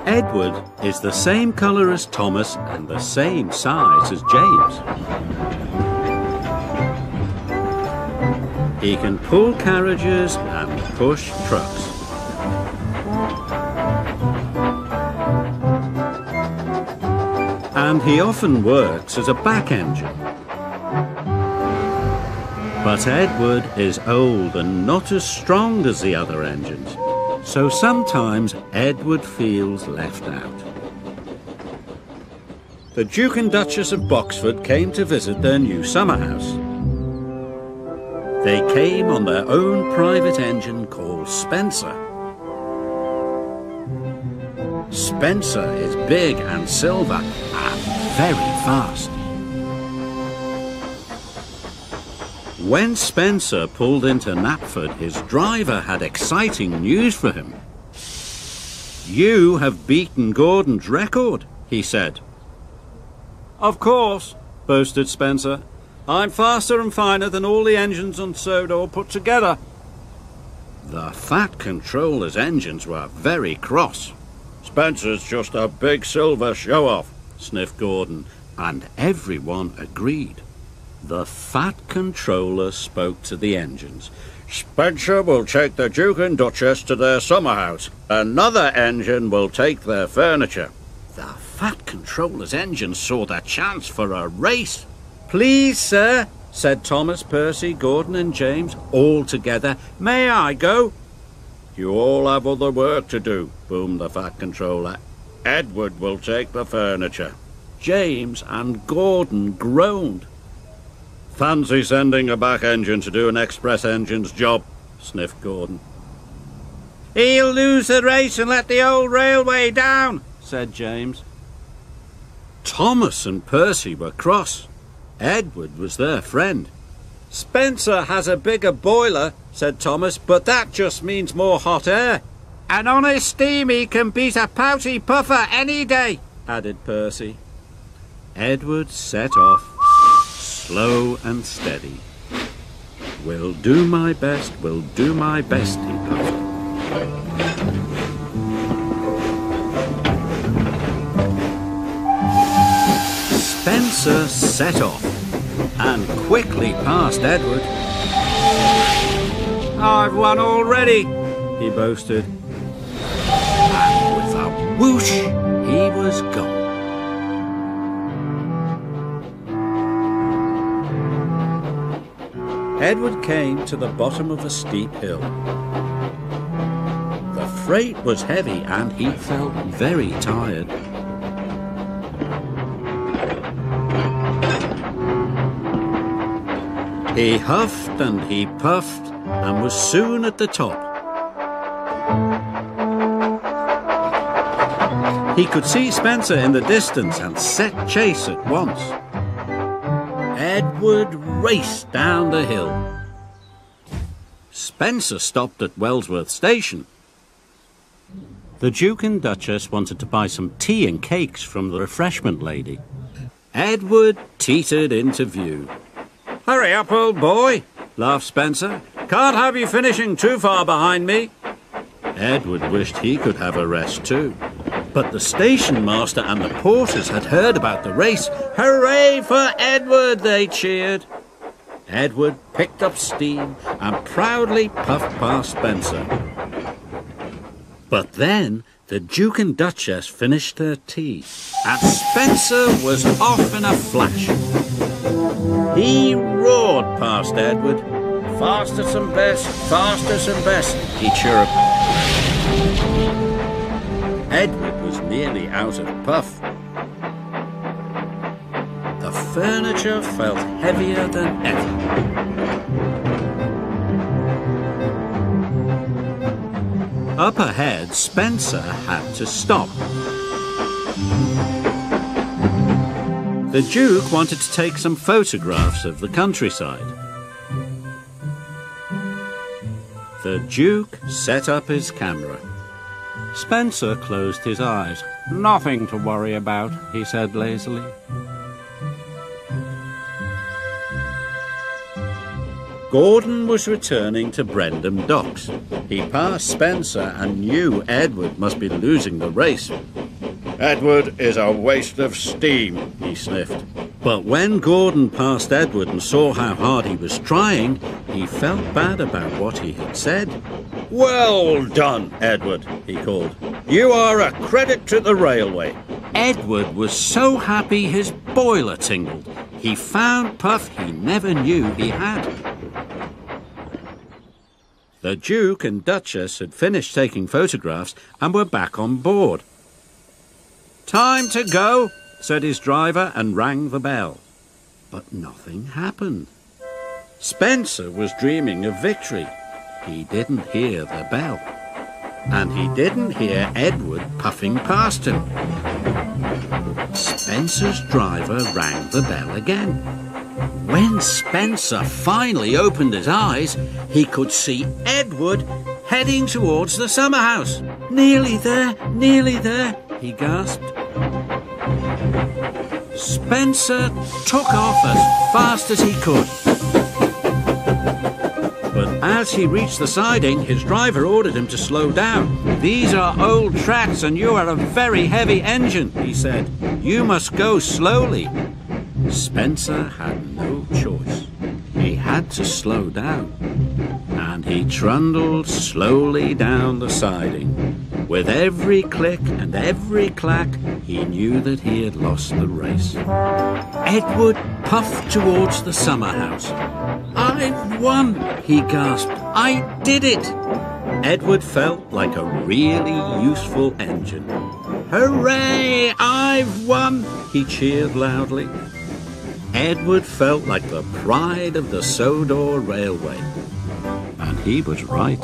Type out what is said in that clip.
Edward is the same colour as Thomas and the same size as James. He can pull carriages and push trucks. And he often works as a back engine. But Edward is old and not as strong as the other engines, so sometimes Edward feels left out. The Duke and Duchess of Boxford came to visit their new summer house. They came on their own private engine called Spencer. Spencer is big and silver and very fast. When Spencer pulled into Knapford, his driver had exciting news for him. "You have beaten Gordon's record," he said. "Of course," boasted Spencer. "I'm faster and finer than all the engines on Sodor put together." The Fat Controller's engines were very cross. "Spencer's just a big silver show-off," sniffed Gordon, and everyone agreed. The Fat Controller spoke to the engines. "Spencer will take the Duke and Duchess to their summer house. Another engine will take their furniture." The Fat Controller's engines saw the chance for a race. "Please, sir," said Thomas, Percy, Gordon and James, all together. "May I go?" "You all have other work to do," boomed the Fat Controller. "Edward will take the furniture." James and Gordon groaned. "Fancy sending a back engine to do an express engine's job," sniffed Gordon. "He'll lose the race and let the old railway down," said James. Thomas and Percy were cross. Edward was their friend. "Spencer has a bigger boiler," said Thomas, "but that just means more hot air." "And on his steam he can beat a pouty puffer any day," added Percy. Edward set off, slow and steady. "Will do my best, will do my best," he puffed. Spencer set off and quickly passed Edward. "I've won already," he boasted. And with a whoosh, he was gone. Edward came to the bottom of a steep hill. The freight was heavy and he felt very tired. He huffed and he puffed and was soon at the top. He could see Spencer in the distance and set chase at once. Edward raced down the hill. Spencer stopped at Wellsworth Station. The Duke and Duchess wanted to buy some tea and cakes from the refreshment lady. Edward teetered into view. "Hurry up, old boy," laughed Spencer. "Can't have you finishing too far behind me." Edward wished he could have a rest too. But the station master and the porters had heard about the race. "Hooray for Edward!" they cheered. Edward picked up steam and proudly puffed past Spencer. But then the Duke and Duchess finished their tea, and Spencer was off in a flash. He roared past Edward. "Fastest and best, fastest and best," he chirruped. Edward was nearly out of puff. The furniture felt heavier than ever. Up ahead, Spencer had to stop. The Duke wanted to take some photographs of the countryside. The Duke set up his camera. Spencer closed his eyes. "Nothing to worry about," he said lazily. Gordon was returning to Brendam Docks. He passed Spencer and knew Edward must be losing the race. "Edward is a waste of steam," he sniffed. But when Gordon passed Edward and saw how hard he was trying, he felt bad about what he had said. "Well done, Edward," he called. "You are a credit to the railway." Edward was so happy his boiler tingled. He found puff he never knew he had. The Duke and Duchess had finished taking photographs and were back on board. "Time to go," said his driver and rang the bell. But nothing happened. Spencer was dreaming of victory. He didn't hear the bell. And he didn't hear Edward puffing past him. Spencer's driver rang the bell again. When Spencer finally opened his eyes, he could see Edward heading towards the summerhouse. Nearly there, he gasped. Spencer took off as fast as he could. But as he reached the siding, his driver ordered him to slow down. "These are old tracks and you are a very heavy engine," he said. "You must go slowly." Spencer had no choice. He had to slow down. And he trundled slowly down the siding. With every click and every clack, he knew that he had lost the race. Edward puffed towards the summerhouse. "I've won," he gasped. "I did it." Edward felt like a really useful engine. "Hooray! I've won!" he cheered loudly. Edward felt like the pride of the Sodor Railway. And he was right.